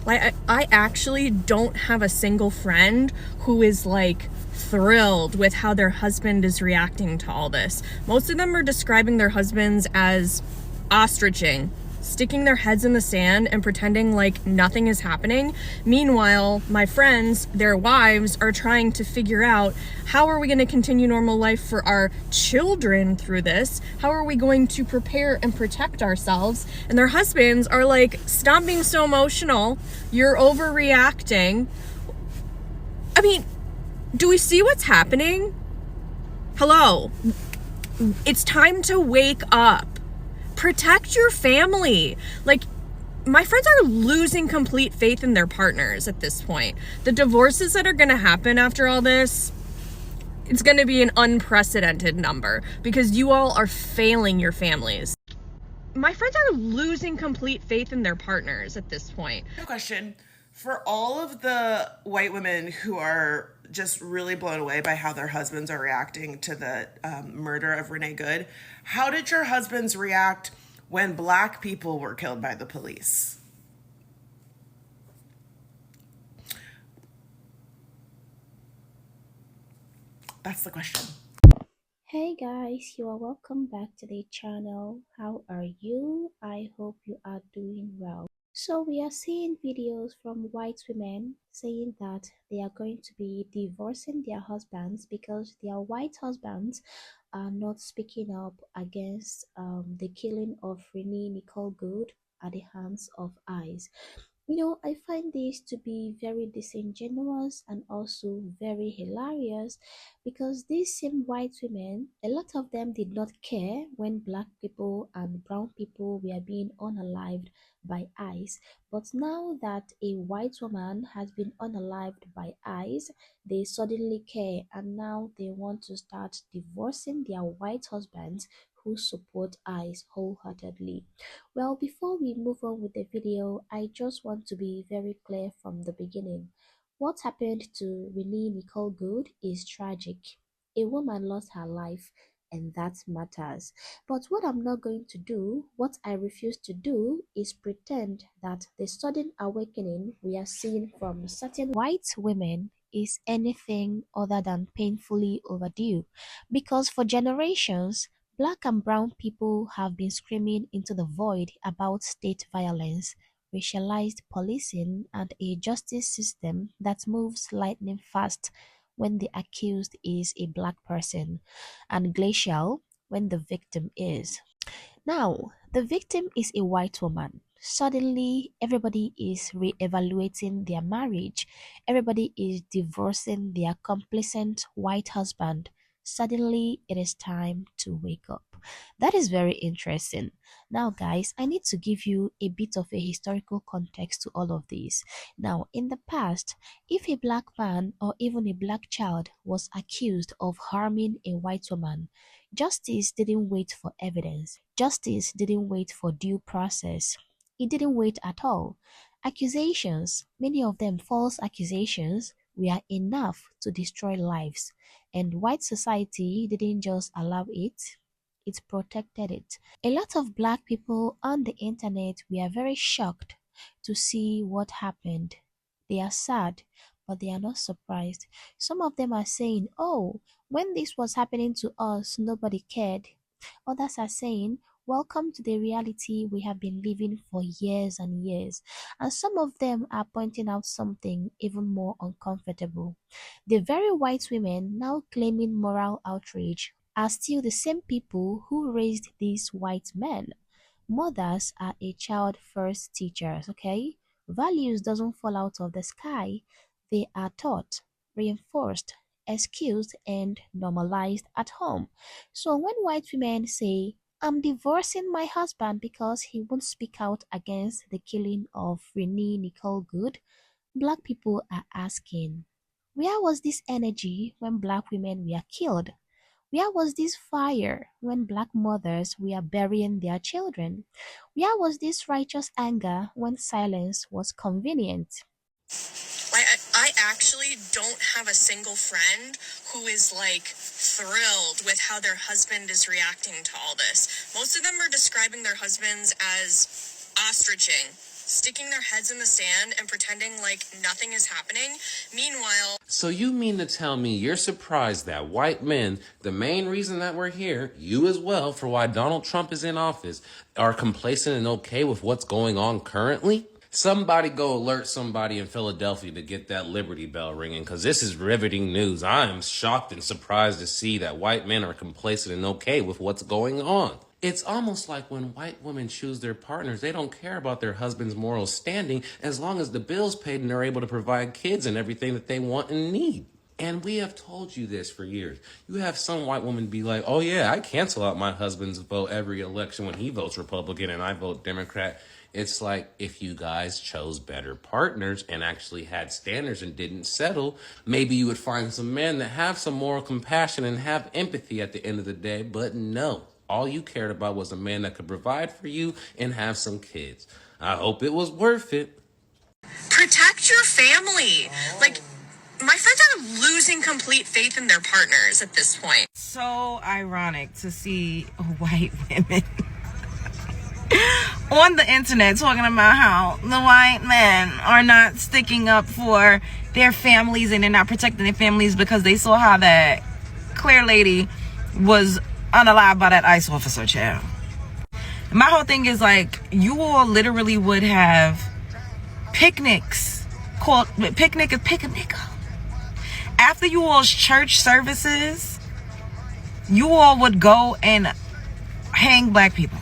Like, I actually don't have a single friend who is like thrilled with how their husband is reacting to all this. Most of them are describing their husbands as ostriching, sticking their heads in the sand and pretending like nothing is happening. Meanwhile, my friends, their wives, are trying to figure out, how are we going to continue normal life for our children through this? How are we going to prepare and protect ourselves? And their husbands are like, stop being so emotional. You're overreacting. I mean, do we see what's happening? Hello. It's time to wake up. Protect your family. Like, my friends are losing complete faith in their partners at this point. The divorces that are going to happen after all this, it's going to be an unprecedented number because you all are failing your families. My friends are losing complete faith in their partners at this point. Question for all of the white women who are just really blown away by how their husbands are reacting to the murder of Renee Good. How did your husbands react when black people were killed by the police? That's the question. Hey guys, you are welcome back to the channel. How are you? I hope you are doing well. So we are seeing videos from white women saying that they are going to be divorcing their husbands because their white husbands are not speaking up against the killing of Renee Nicole Good at the hands of ICE. I find this to be very disingenuous and also very hilarious because these same white women, a lot of them did not care when black people and brown people were being unalived by ICE. But now that a white woman has been unalived by ICE, they suddenly care and now they want to start divorcing their white husbands who support ICE wholeheartedly. Well, before we move on with the video, I just want to be very clear from the beginning. What happened to Renee Nicole Good is tragic. A woman lost her life, and that matters. But what I'm not going to do, what I refuse to do, is pretend that the sudden awakening we are seeing from certain white women is anything other than painfully overdue. Because for generations, black and brown people have been screaming into the void about state violence, racialized policing, and a justice system that moves lightning fast when the accused is a black person, and glacial when the victim is. Now, the victim is a white woman. Suddenly, everybody is re-evaluating their marriage. Everybody is divorcing their complacent white husband. Suddenly, it is time to wake up. That is very interesting. Now, guys, I need to give you a bit of a historical context to all of this. Now, in the past, if a black man or even a black child was accused of harming a white woman, justice didn't wait for evidence. Justice didn't wait for due process. It didn't wait at all. Accusations, many of them false accusations, were enough to destroy lives. And white society didn't just allow it, it protected it. A lot of black people on the internet were very shocked to see what happened. They are sad, but they are not surprised. Some of them are saying, oh, when this was happening to us, nobody cared. Others are saying, welcome to the reality we have been living for years and years. And some of them are pointing out something even more uncomfortable. The very white women now claiming moral outrage are still the same people who raised these white men. Mothers are a child first teachers, okay? Values doesn't fall out of the sky. They are taught, reinforced, excused, and normalized at home. So when white women say, I'm divorcing my husband because he won't speak out against the killing of Renee Nicole Good, black people are asking, where was this energy when black women were killed? Where was this fire when black mothers were burying their children? Where was this righteous anger when silence was convenient? I actually don't have a single friend who is like thrilled with how their husband is reacting to all this. Most of them are describing their husbands as ostriching, sticking their heads in the sand and pretending like nothing is happening. Meanwhile, So you mean to tell me you're surprised that white men, the main reason that we're here, you as well, for why Donald Trump is in office, are complacent and okay with what's going on currently? Somebody go alert somebody in Philadelphia to get that Liberty Bell ringing, because this is riveting news. I am shocked and surprised to see that white men are complacent and okay with what's going on. It's almost like when white women choose their partners, they don't care about their husband's moral standing as long as the bill's paid and they're able to provide kids and everything that they want and need. And we have told you this for years. You have some white woman be like, oh yeah, I cancel out my husband's vote every election when he votes Republican and I vote Democrat. It's like, if you guys chose better partners and actually had standards and didn't settle, maybe you would find some men that have some moral compassion and have empathy at the end of the day. But no, all you cared about was a man that could provide for you and have some kids. I hope it was worth it. protect your family. Like, my friends are losing complete faith in their partners at this point. So ironic to see white women on the internet talking about how the white men are not sticking up for their families and they're not protecting their families because they saw how that Claire lady was unalived by that ICE officer, child. My whole thing is like, you all literally would have picnics called picnic is pick a nigga. After you all's church services, you all would go and hang black people.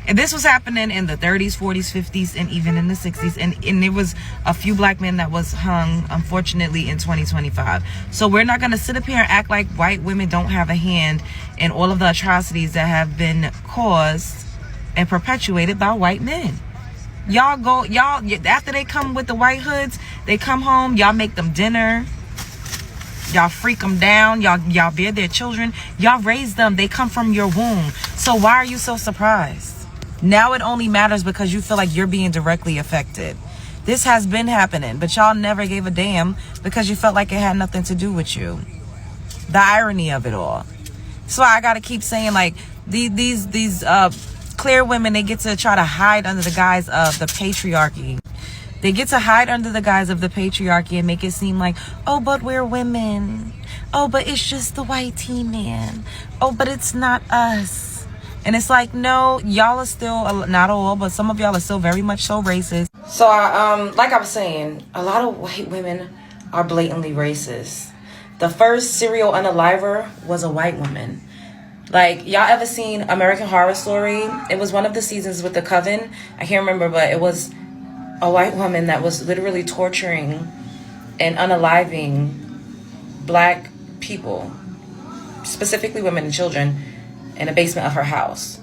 And this was happening in the 30s, 40s, 50s, and even in the 60s. And there was a few black men that was hung, unfortunately, in 2025. So we're not going to sit up here and act like white women don't have a hand in all of the atrocities that have been caused and perpetuated by white men. Y'all, after they come with the white hoods, they come home, y'all make them dinner. Y'all freak them down. Y'all bear their children. Y'all raise them. They come from your womb. So why are you so surprised? Now it only matters because you feel like you're being directly affected. This has been happening, but y'all never gave a damn because you felt like it had nothing to do with you. The irony of it all. So I gotta keep saying, like, these clear women, they get to try to hide under the guise of the patriarchy. They get to hide under the guise of the patriarchy and make it seem like, oh, but we're women. Oh, but it's just the white teen man. Oh, but it's not us. And it's like, no, y'all are still, not all, but some of y'all are still very much so racist. So, like I was saying, a lot of white women are blatantly racist. The first serial unaliver was a white woman. Like, y'all ever seen American Horror Story? It was one of the seasons with the Coven. I can't remember, but it was a white woman that was literally torturing and unaliving black people, specifically women and children, in the basement of her house.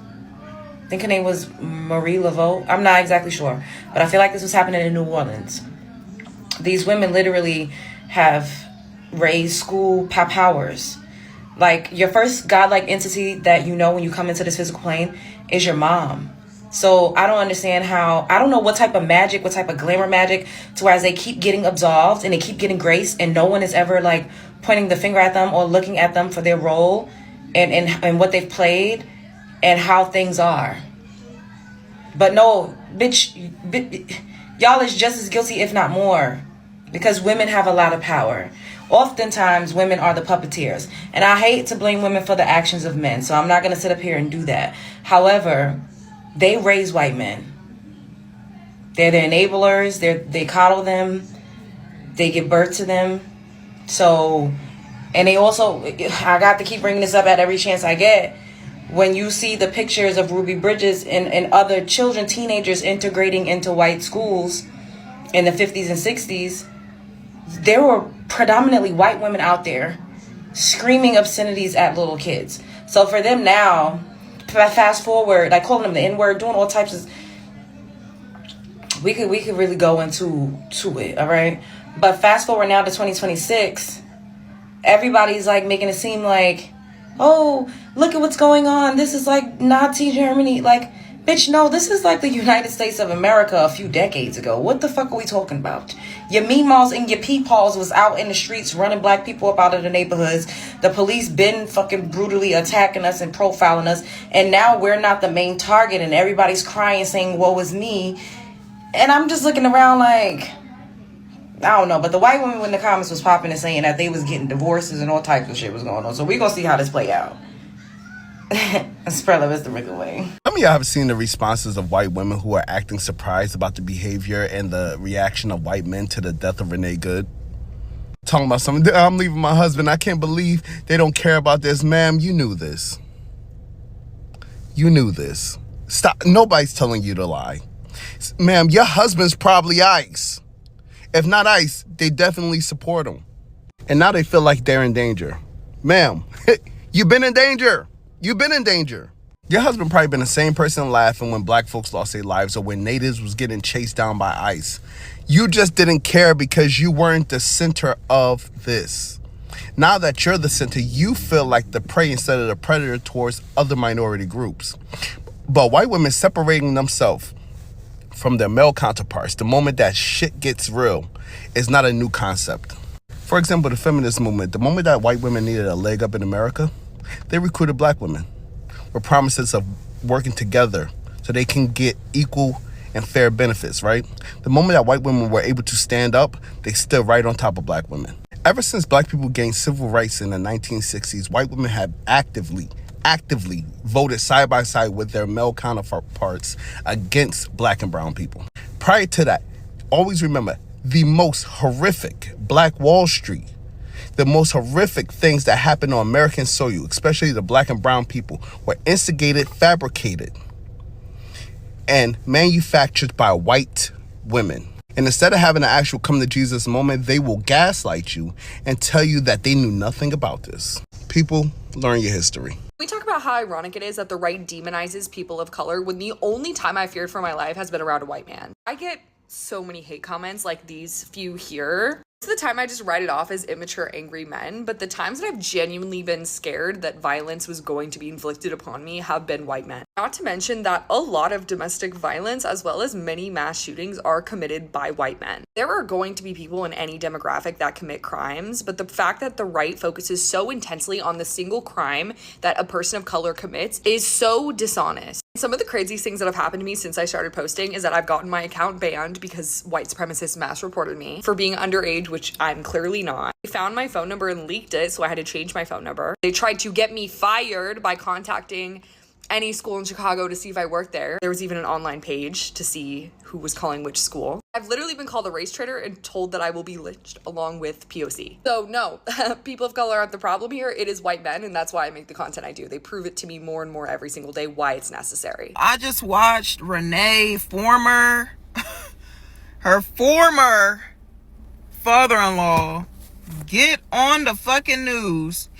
I think her name was Marie Laveau. I'm not exactly sure, but I feel like this was happening in New Orleans. These women literally have raised school powers. Like, your first godlike entity that you know when you come into this physical plane is your mom. So I don't understand how, I don't know what type of magic, what type of glamour magic, to whereas they keep getting absolved and they keep getting grace and no one is ever like pointing the finger at them or looking at them for their role and what they've played and how things are. But no, bitch, y'all is just as guilty, if not more, because women have a lot of power. Oftentimes, women are the puppeteers. And I hate to blame women for the actions of men, so I'm not going to sit up here and do that. However, they raise white men. They're the enablers. They coddle them. They give birth to them. So, and they also, I got to keep bringing this up at every chance I get. When you see the pictures of Ruby Bridges and other children, teenagers integrating into white schools in the 50s and 60s, there were predominantly white women out there screaming obscenities at little kids. So for them now, fast forward, like calling them the N-word, doing all types of, we could really go into it, all right? But fast forward now to 2026, everybody's like making it seem like, oh, look at what's going on. This is like Nazi Germany. Like, bitch, no, this is like the United States of America a few decades ago. What the fuck are we talking about? Your meemaws and your peepaws was out in the streets running black people up out of the neighborhoods. The police been fucking brutally attacking us and profiling us. And now we're not the main target and everybody's crying saying, woe is me. And I'm just looking around like, I don't know, but the white women in the comments was popping and saying that they was getting divorces and all types of shit was going on. So we gonna see how this play out. Spread love is the regular way. Some of y'all have seen the responses of white women who are acting surprised about the behavior and the reaction of white men to the death of Renee Good. Talking about something, I'm leaving my husband. I can't believe they don't care about this. Ma'am, you knew this. You knew this. Stop. Nobody's telling you to lie. Ma'am, your husband's probably ICE. If not ICE, they definitely support him. And now they feel like they're in danger. Ma'am, you've been in danger. You've been in danger. Your husband probably been the same person laughing when black folks lost their lives or when natives was getting chased down by ICE. You just didn't care because you weren't the center of this. Now that you're the center, you feel like the prey instead of the predator towards other minority groups. But white women separating themselves from their male counterparts the moment that shit gets real is not a new concept. For example, the feminist movement, the moment that white women needed a leg up in America, they recruited black women with promises of working together so they can get equal and fair benefits, right? The moment that white women were able to stand up, they stood right on top of black women. Ever since black people gained civil rights in the 1960s, white women have actively voted side by side with their male counterparts against black and brown people. Prior to that, always remember the most horrific Black Wall Street, the most horrific things that happened on American soil, especially the black and brown people, were instigated, fabricated, and manufactured by white women. And instead of having an actual come to Jesus moment, they will gaslight you and tell you that they knew nothing about this. People, learn your history. We talk about how ironic it is that the right demonizes people of color when the only time I feared for my life has been around a white man. I get so many hate comments like these few here. Most of the time I just write it off as immature, angry men, but the times that I've genuinely been scared that violence was going to be inflicted upon me have been white men. Not to mention that a lot of domestic violence as well as many mass shootings are committed by white men. There are going to be people in any demographic that commit crimes, but the fact that the right focuses so intensely on the single crime that a person of color commits is so dishonest. Some of the craziest things that have happened to me since I started posting is that I've gotten my account banned because white supremacists mass reported me for being underage, which I'm clearly not. They found my phone number and leaked it, so I had to change my phone number. They tried to get me fired by contacting any school in Chicago to see if I worked there. There was even an online page to see who was calling which school. I've literally been called a race traitor and told that I will be lynched along with POC. So no, people of color aren't the problem here. It is white men, and that's why I make the content I do. They prove it to me more and more every single day why it's necessary. I just watched Renee, her former father-in-law, get on the fucking news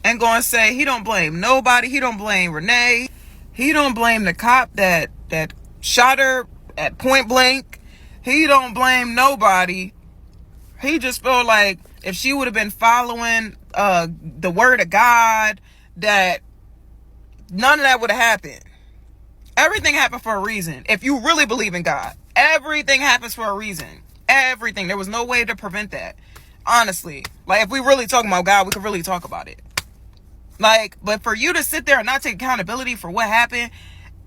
and go and say he don't blame nobody. He don't blame Renee. He don't blame the cop that shot her at point blank. He don't blame nobody. He just felt like if she would have been following the word of God, that none of that would have happened. Everything happened for a reason. If you really believe in God, everything happens for a reason. Everything. There was no way to prevent that. Honestly. Like, if we really talking about God, we could really talk about it. Like, but for you to sit there and not take accountability for what happened,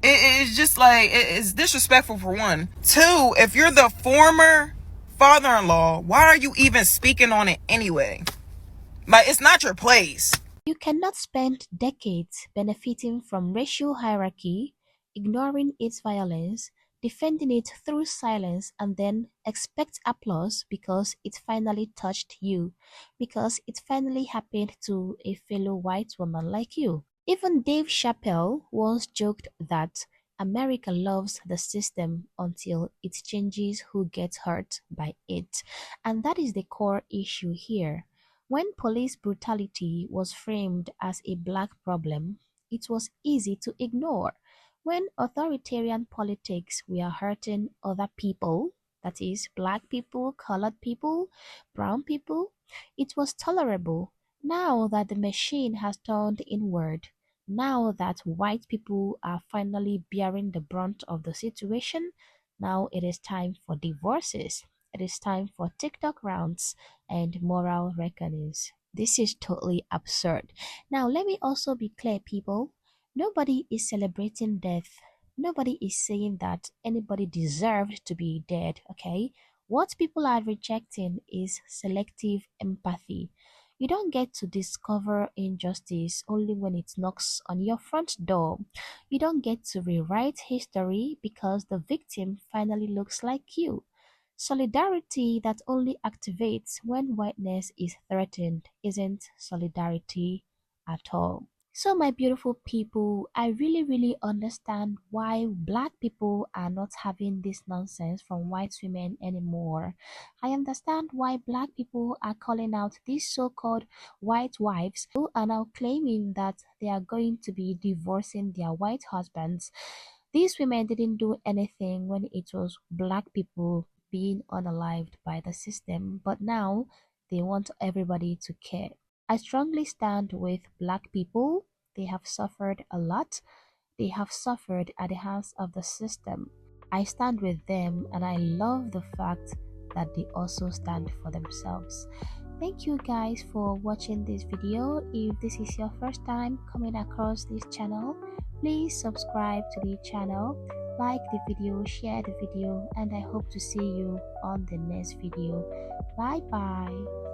it's just like, it's disrespectful for one. Two, if you're the former father-in-law, why are you even speaking on it anyway? Like, it's not your place. You cannot spend decades benefiting from racial hierarchy, ignoring its violence, defending it through silence, and then expect applause because it finally touched you, because it finally happened to a fellow white woman like you. Even Dave Chappelle once joked that America loves the system until it changes who gets hurt by it. And that is the core issue here. When police brutality was framed as a black problem, it was easy to ignore. When authoritarian politics were hurting other people, that is, black people, colored people, brown people, it was tolerable. Now that the machine has turned inward, now that white people are finally bearing the brunt of the situation, now it is time for divorces. It is time for TikTok rounds and moral reckonings. This is totally absurd. Now, let me also be clear, people. Nobody is celebrating death Nobody is saying that anybody deserved to be dead, okay? What people are rejecting is selective empathy. You don't get to discover injustice only when it knocks on your front door. You don't get to rewrite history because the victim finally looks like you. Solidarity that only activates when whiteness is threatened isn't solidarity at all. So, my beautiful people, I really understand why black people are not having this nonsense from white women anymore. I understand why black people are calling out these so called white wives who are now claiming that they are going to be divorcing their white husbands. These women didn't do anything when it was black people being unalived by the system, but now they want everybody to care. I strongly stand with black people. They have suffered a lot. They have suffered at the hands of the system. I stand with them and I love the fact that they also stand for themselves. Thank you guys for watching this video. If this is your first time coming across this channel, please subscribe to the channel, like the video, share the video, and I hope to see you on the next video. Bye bye.